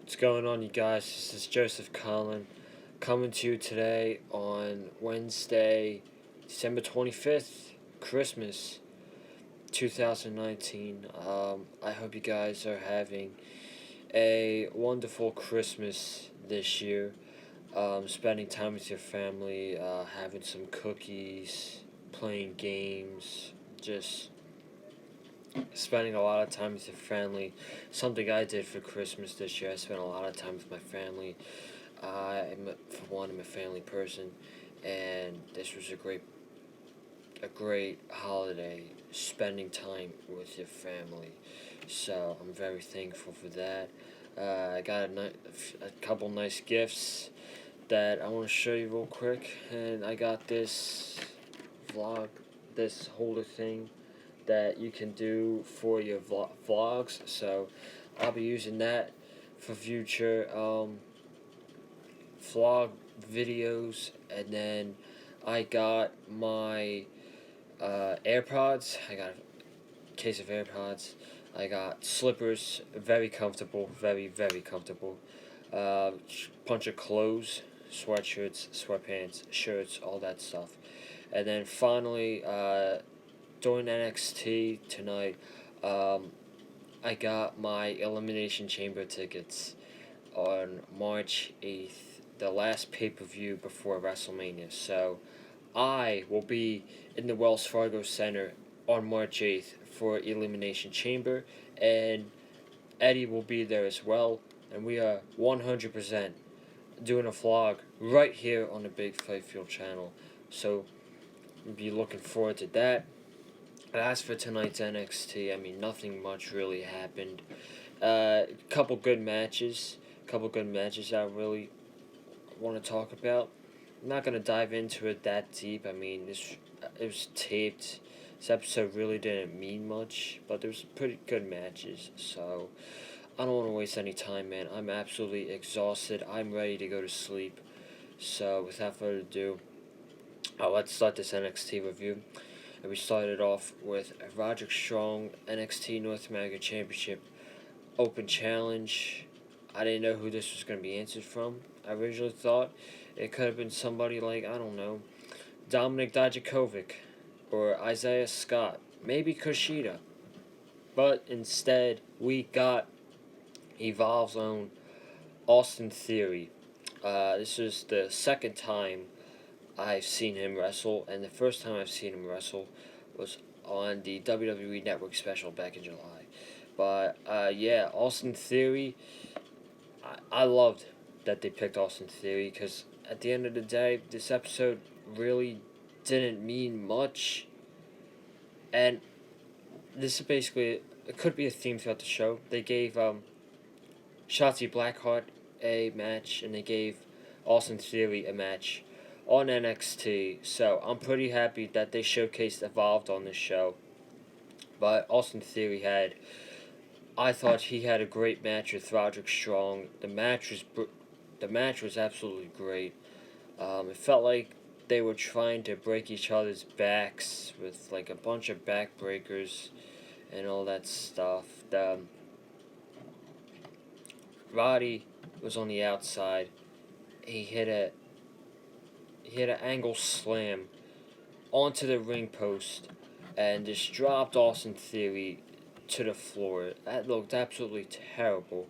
What's going on, you guys? This is Joseph Collin coming to you today on Wednesday, December 25th, Christmas 2019. I hope you guys are having a wonderful Christmas this year. Spending time with your family, having some cookies, playing games, just spending a lot of time with your family. Something I did for Christmas this year. I spent a lot of time with my family. For one, I'm a family person, and this was a great holiday. Spending time with your family, so I'm very thankful for that. I got a couple nice gifts that I want to show you real quick, and I got this vlog, this holder thing that you can do for your vlogs. So I'll be using that for future vlog videos. And then I got my AirPods. I got a case of AirPods. I got slippers, very comfortable, very comfortable. Bunch of clothes, sweatshirts, sweatpants, shirts, all that stuff. And then finally, during NXT tonight, I got my Elimination Chamber tickets on March 8th, the last pay per view before WrestleMania. So I will be in the Wells Fargo Center on March 8th for Elimination Chamber, and Eddie will be there as well. And we are 100% doing a vlog right here on the Big Fight Field channel. So be looking forward to that. But as for tonight's NXT, I mean, nothing much really happened. Couple good matches. Couple good matches I really want to talk about. I'm not gonna dive into it that deep. I mean, it was taped. This episode really didn't mean much, but there was pretty good matches. So I don't want to waste any time, man. I'm absolutely exhausted. I'm ready to go to sleep. So without further ado, let's start this NXT review. And we started off with Roderick Strong NXT North American Championship Open Challenge. I didn't know who this was going to be answered from. I originally thought it could have been somebody like, I don't know, Dominic Dijakovic or Isaiah Scott, maybe Kushida. But instead, we got Evolve's own Austin Theory. This is the second time I've seen him wrestle, and the first time I've seen him wrestle was on the WWE Network special back in July. But yeah, Austin Theory, I loved that they picked Austin Theory, because at the end of the day, this episode really didn't mean much. And this is basically, it could be a theme throughout the show. They gave Shotzi Blackheart a match, and they gave Austin Theory a match on NXT. So I'm pretty happy that they showcased Evolved on this show. But Austin Theory I thought he had a great match with Roderick Strong. The match was absolutely great. It felt like they were trying to break each other's backs with like a bunch of backbreakers and all that stuff. Roddy was on the outside. He hit an angle slam onto the ring post and just dropped Austin Theory to the floor. That looked absolutely terrible.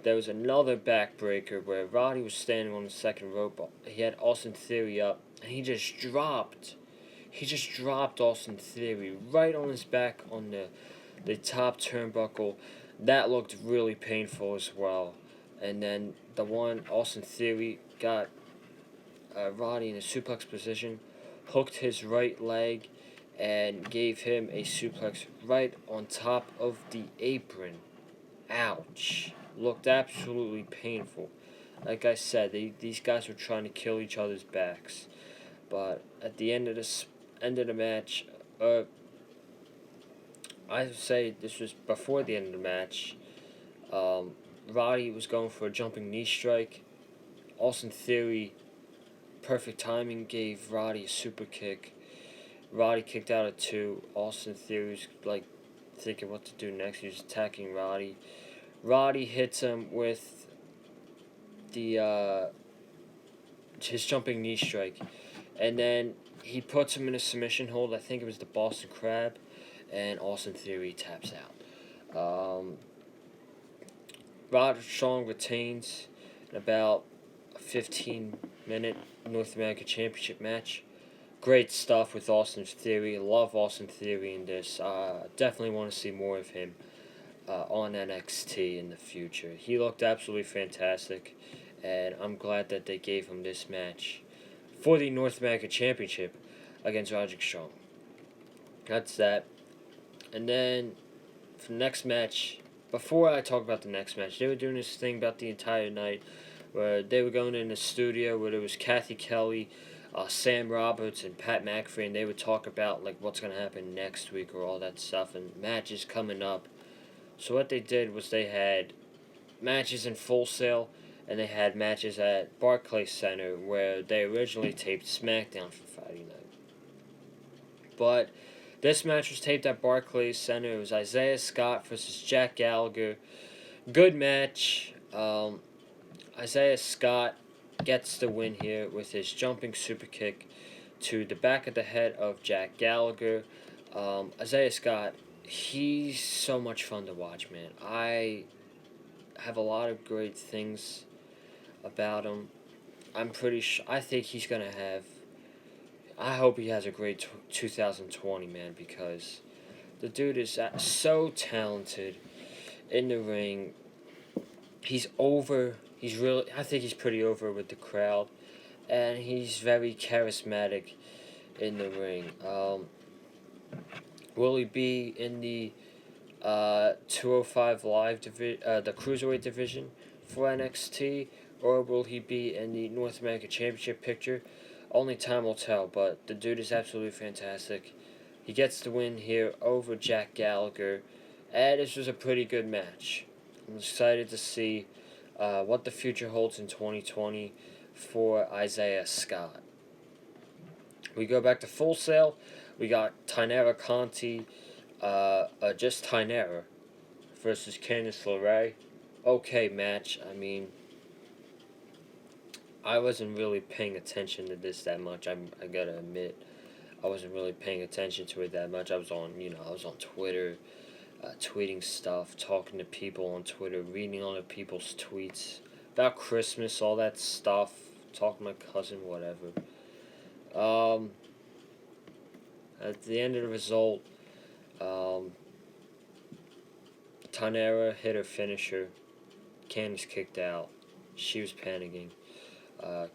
There was another backbreaker where Roddy was standing on the second rope. He had Austin Theory up, and he just dropped Austin Theory right on his back on the top turnbuckle. That looked really painful as well. And then the one Austin Theory got Roddy in a suplex position, hooked his right leg, and gave him a suplex right on top of the apron. Ouch. Looked absolutely painful. Like I said, these guys were trying to kill each other's backs. But at the end of the match, I would say this was before the end of the match. Roddy was going for a jumping knee strike. Austin Theory, perfect timing, gave Roddy a super kick. Roddy kicked out at 2. Austin Theory's like thinking what to do next. He was attacking Roddy. Roddy hits him with the his jumping knee strike, and then he puts him in a submission hold. I think it was the Boston Crab, and Austin Theory taps out. Roderick Strong retains in about a 15-minute North American Championship match. Great stuff with Austin Theory. Love Austin Theory in this. Definitely want to see more of him on NXT in the future. He looked absolutely fantastic, and I'm glad that they gave him this match for the North American Championship against Roderick Strong. That's that. And then for the next match, before I talk about the next match, they were doing this thing about the entire night where they were going in the studio where there was Kathy Kelly, Sam Roberts, and Pat McAfee, and they would talk about like what's going to happen next week or all that stuff and matches coming up. So what they did was they had matches in Full Sail, and they had matches at Barclays Center where they originally taped SmackDown for Friday night. But this match was taped at Barclays Center. It was Isaiah Scott versus Jack Gallagher. Good match. Isaiah Scott gets the win here with his jumping super kick to the back of the head of Jack Gallagher. Isaiah Scott, he's so much fun to watch, man. I have a lot of great things about him. I'm pretty sure. I think he's gonna have. I hope he has a great 2020, man, because the dude is so talented in the ring. He's over. He's really. I think he's pretty over with the crowd, and he's very charismatic in the ring. Will he be in the 205 Live the Cruiserweight division for NXT, or will he be in the North American Championship picture? Only time will tell, but the dude is absolutely fantastic. He gets the win here over Jack Gallagher, and this was a pretty good match. I'm excited to see what the future holds in 2020 for Isaiah Scott. We go back to Full Sail. We got Tainara Conti, just Tainara versus Candice LeRae. Okay match. I mean, I wasn't really paying attention to this that much. I gotta admit, I wasn't really paying attention to it that much. I was on Twitter, tweeting stuff, talking to people on Twitter, reading other people's tweets about Christmas, all that stuff. Talking to my cousin, whatever. At the end of the result, Tainara hit her finisher. Candice kicked out. She was panicking.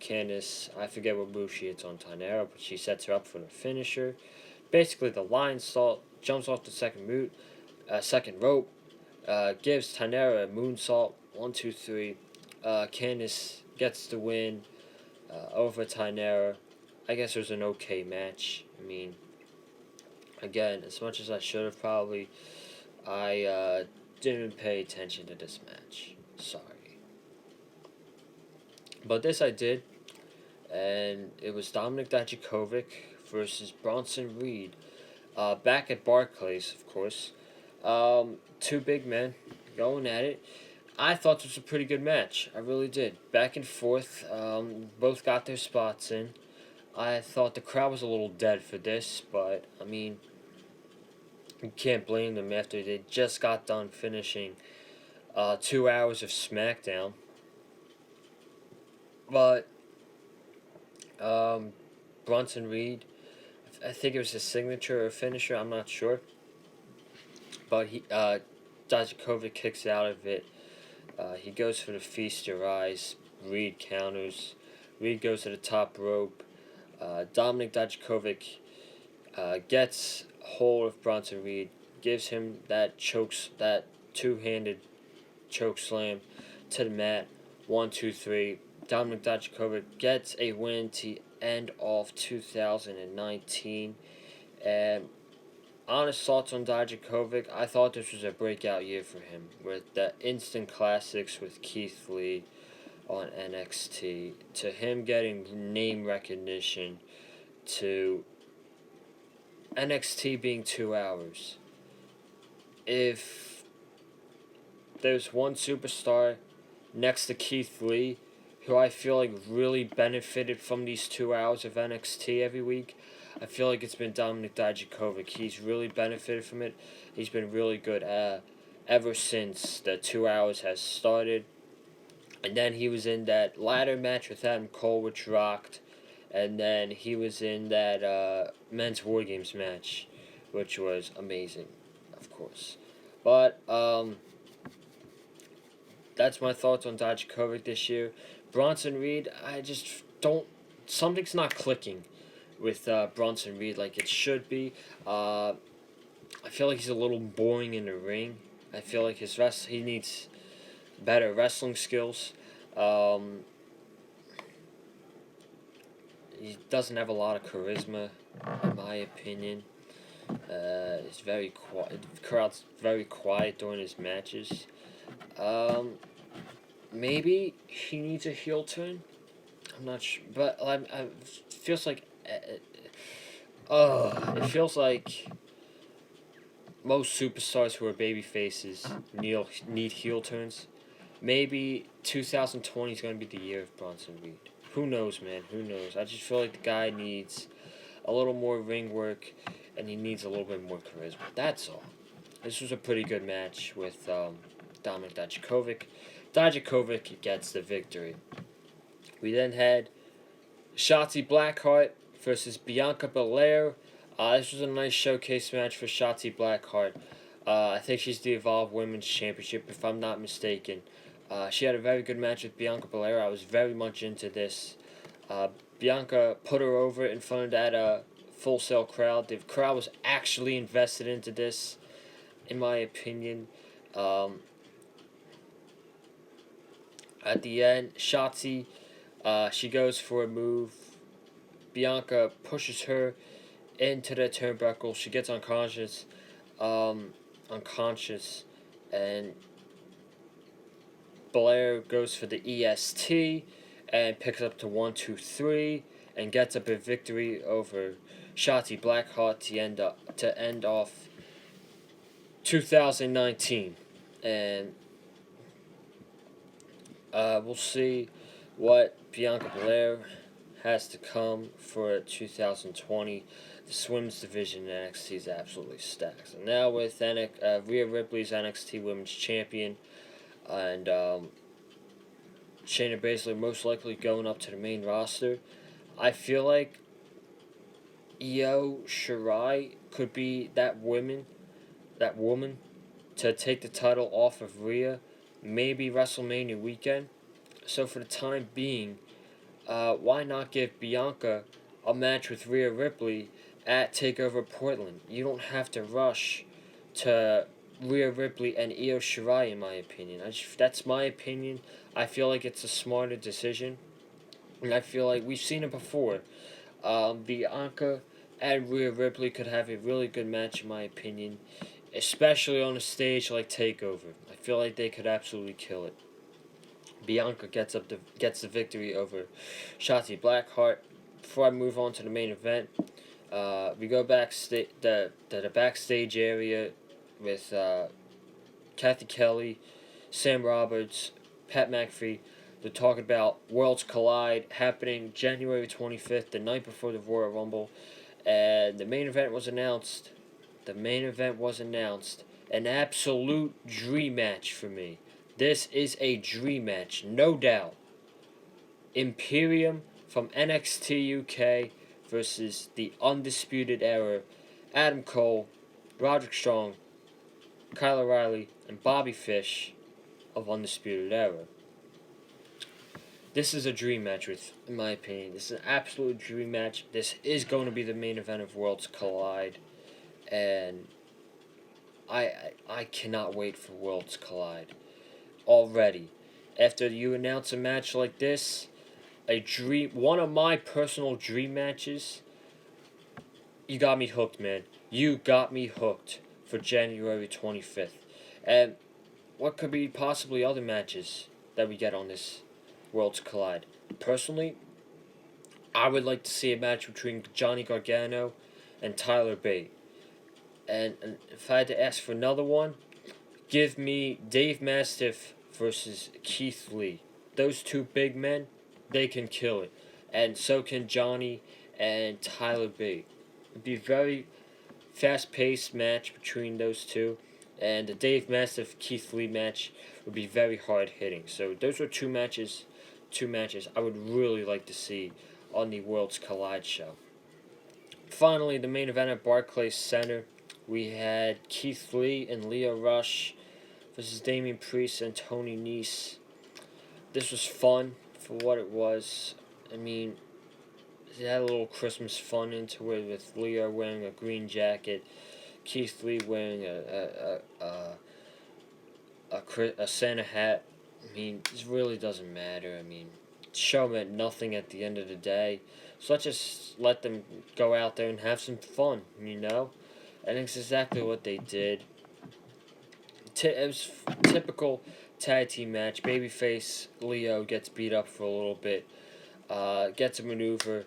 Candice, I forget what move she hits on Tainara, but she sets her up for the finisher. Basically, the lion salt jumps off the second rope, gives Tainara a moonsault. 1, 2, 3. Candice gets the win over Tainara. I guess it was an okay match. I mean, again, as much as I should have probably, I didn't pay attention to this match. Sorry. But this I did, and it was Dominik Dijakovic versus Bronson Reed. Back at Barclays, of course. Two big men going at it. I thought this was a pretty good match. I really did. Back and forth. Both got their spots in. I thought the crowd was a little dead for this, but, I mean, you can't blame them after they just got done finishing 2 hours of SmackDown. But Bronson Reed, I think it was his signature or finisher, I'm not sure. But Dijakovic kicks out of it. He goes for the Feast Your Eyes. Reed counters. Reed goes to the top rope. Dominik Dijakovic gets hold of Bronson Reed, gives him that two-handed choke slam to the mat. 1, 2, 3. Dominik Dijakovic gets a win to end off 2019. And honest thoughts on Dijakovic, I thought this was a breakout year for him with the instant classics with Keith Lee on NXT, to him getting name recognition, to NXT being 2 hours. If there's one superstar next to Keith Lee who I feel like really benefited from these 2 hours of NXT every week. I feel like it's been Dominic Dijakovic. He's really benefited from it. He's been really good ever since the 2 hours has started. And then he was in that ladder match with Adam Cole, which rocked. And then he was in that men's War Games match, which was amazing, of course. But that's my thoughts on Dijakovic this year. Bronson Reed, I just don't. Something's not clicking with Bronson Reed like it should be. I feel like he's a little boring in the ring. I feel like he needs better wrestling skills. Um, he doesn't have a lot of charisma, in my opinion. He's very quiet. The crowd's very quiet during his matches. Um, Maybe he needs a heel turn. I'm not sure, but it feels like, it feels like most superstars who are baby faces need heel turns. Maybe 2020 is going to be the year of Bronson Reed. Who knows, man? Who knows? I just feel like the guy needs a little more ring work, and he needs a little bit more charisma. That's all. This was a pretty good match with Dominic Dijakovic. Dijakovic gets the victory. We then had Shotzi Blackheart versus Bianca Belair. This was a nice showcase match for Shotzi Blackheart. I think she's the Evolve Women's Championship, if I'm not mistaken. She had a very good match with Bianca Belair. I was very much into this. Bianca put her over in front of that Full Sail crowd. The crowd was actually invested into this, in my opinion. At the end, Shotzi, she goes for a move. Bianca pushes her into the turnbuckle. She gets unconscious, and Blair goes for the EST and picks up to 1, 2, 3 and gets up a victory over Shotzi Blackheart to end off 2019. And we'll see what Bianca Belair has to come for 2020. The women's division in NXT is absolutely stacked. So now with Rhea Ripley's NXT Women's Champion, and Shayna Baszler most likely going up to the main roster, I feel like Io Shirai could be that woman to take the title off of Rhea, maybe WrestleMania weekend. So for the time being, why not give Bianca a match with Rhea Ripley at TakeOver Portland? You don't have to rush to Rhea Ripley and Io Shirai, in my opinion. That's my opinion. I feel like it's a smarter decision, and I feel like we've seen it before. Bianca and Rhea Ripley could have a really good match, in my opinion, especially on a stage like TakeOver. I feel like they could absolutely kill it. Bianca gets the victory over Shotzi Blackheart. Before I move on to the main event, we go backstage the backstage area with Kathy Kelly, Sam Roberts, Pat McAfee. They're talking about Worlds Collide happening January 25th, the night before the Royal Rumble, and the main event was announced. An absolute dream match for me. This is a dream match, no doubt. Imperium from NXT UK versus the Undisputed Era, Adam Cole, Roderick Strong, Kyle O'Reilly, and Bobby Fish of Undisputed Era. This is a dream match, in my opinion. This is an absolute dream match. This is going to be the main event of Worlds Collide, and I cannot wait for Worlds Collide. Already, after you announce a match like this, one of my personal dream matches, you got me hooked, man. You got me hooked for January 25th. And what could be possibly other matches that we get on this Worlds Collide? Personally, I would like to see a match between Johnny Gargano and Tyler Bate. And if I had to ask for another one, give me Dave Mastiff versus Keith Lee. those two big men, they can kill it. And so can Johnny and Tyler Bate. It'd be a very fast-paced match between those two. And the Dave Mastiff Keith Lee match would be very hard-hitting. So those are two matches I would really like to see on the Worlds Collide show. Finally, the main event at Barclays Center, we had Keith Lee and Lio Rush versus Damian Priest and Tony Nese. This was fun for what it was. I mean, it had a little Christmas fun into it with Leo wearing a green jacket, Keith Lee wearing a Santa hat. I mean, it really doesn't matter. I mean, the show meant nothing at the end of the day. So let's just let them go out there and have some fun, you know? And it's exactly what they did. It was typical tag team match. Babyface Leo gets beat up for a little bit, gets a maneuver.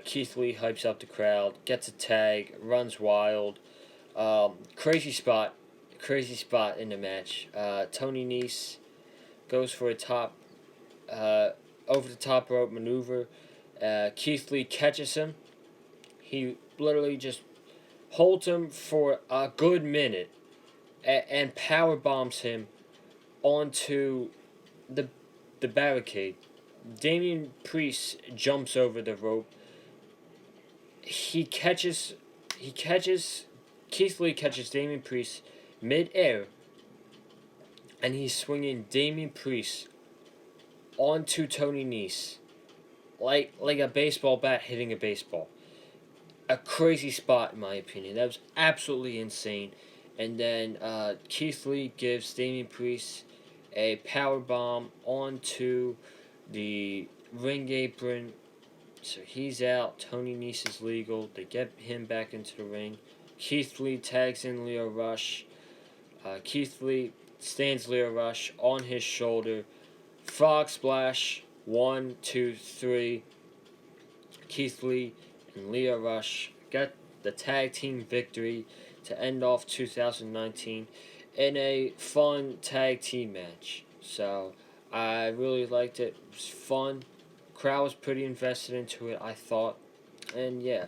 Keith Lee hypes up the crowd, gets a tag, runs wild. Crazy spot in the match. Tony Nese goes for a over the top rope maneuver. Keith Lee catches him. He literally just holds him for a good minute and power bombs him onto the barricade. Damian Priest jumps over the rope. Keith Lee catches Damian Priest mid-air, and he's swinging Damian Priest onto Tony Nese like a baseball bat hitting a baseball. A crazy spot, in my opinion. That was absolutely insane. And then Keith Lee gives Damian Priest a power bomb onto the ring apron. So he's out. Tony Nese is legal. They get him back into the ring. Keith Lee tags in Lio Rush. Keith Lee stands Lio Rush on his shoulder. Frog splash. 1, 2, 3. Keith Lee and Lio Rush got the tag team victory to end off 2019 in a fun tag team match. So I really liked it. It was fun. Crowd was pretty invested into it, I thought. And yeah,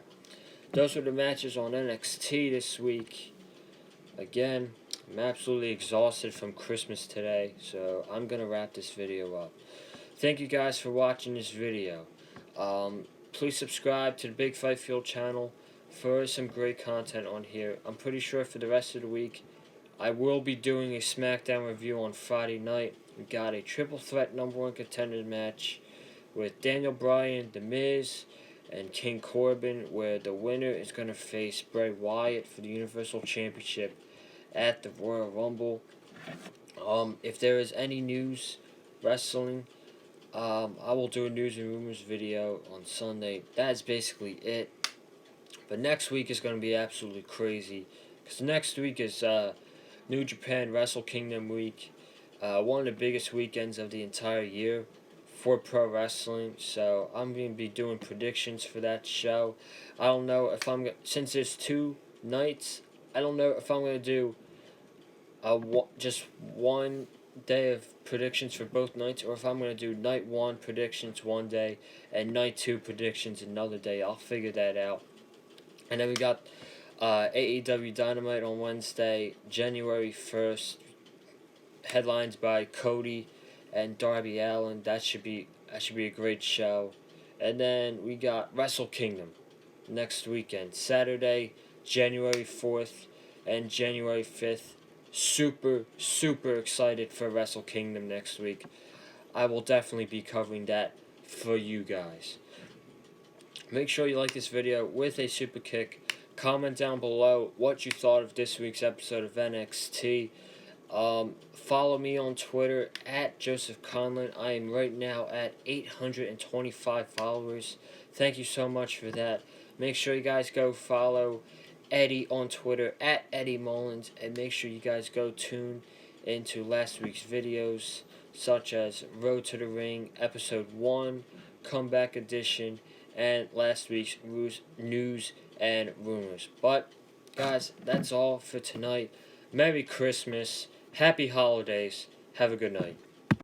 those were the matches on NXT this week. Again, I'm absolutely exhausted from Christmas today, so I'm going to wrap this video up. Thank you guys for watching this video. Please subscribe to the Big Fight Field channel for some great content on here. I'm pretty sure for the rest of the week, I will be doing a SmackDown review on Friday night. We got a triple threat number 1 contender match with Daniel Bryan, The Miz, and King Corbin, where the winner is going to face Bray Wyatt for the Universal Championship at the Royal Rumble. If there is any news wrestling, I will do a news and rumors video on Sunday. That is basically it. But next week is going to be absolutely crazy, because next week is New Japan Wrestle Kingdom week, one of the biggest weekends of the entire year for pro wrestling. So I'm going to be doing predictions for that show. I don't know if since there's 2 nights, I don't know if I'm going to do just one day of predictions for both nights, or if I'm going to do night 1 predictions one day and night 2 predictions another day. I'll figure that out. And then we got AEW Dynamite on Wednesday, January 1st, headlines by Cody and Darby Allin. That should be a great show. And then we got Wrestle Kingdom next weekend, Saturday, January 4th and January 5th. Super excited for Wrestle Kingdom next week. I will definitely be covering that for you guys. Make sure you like this video with a super kick. Comment down below what you thought of this week's episode of NXT. Follow me on Twitter at Joseph Conlon. I am right now at 825 followers. Thank you so much for that. Make sure you guys go follow Eddie on Twitter at Eddie Mullins, and make sure you guys go tune into last week's videos, such as Road to the Ring Episode 1, Comeback Edition, and last week's news and rumors. But guys, that's all for tonight. Merry Christmas, Happy Holidays, have a good night.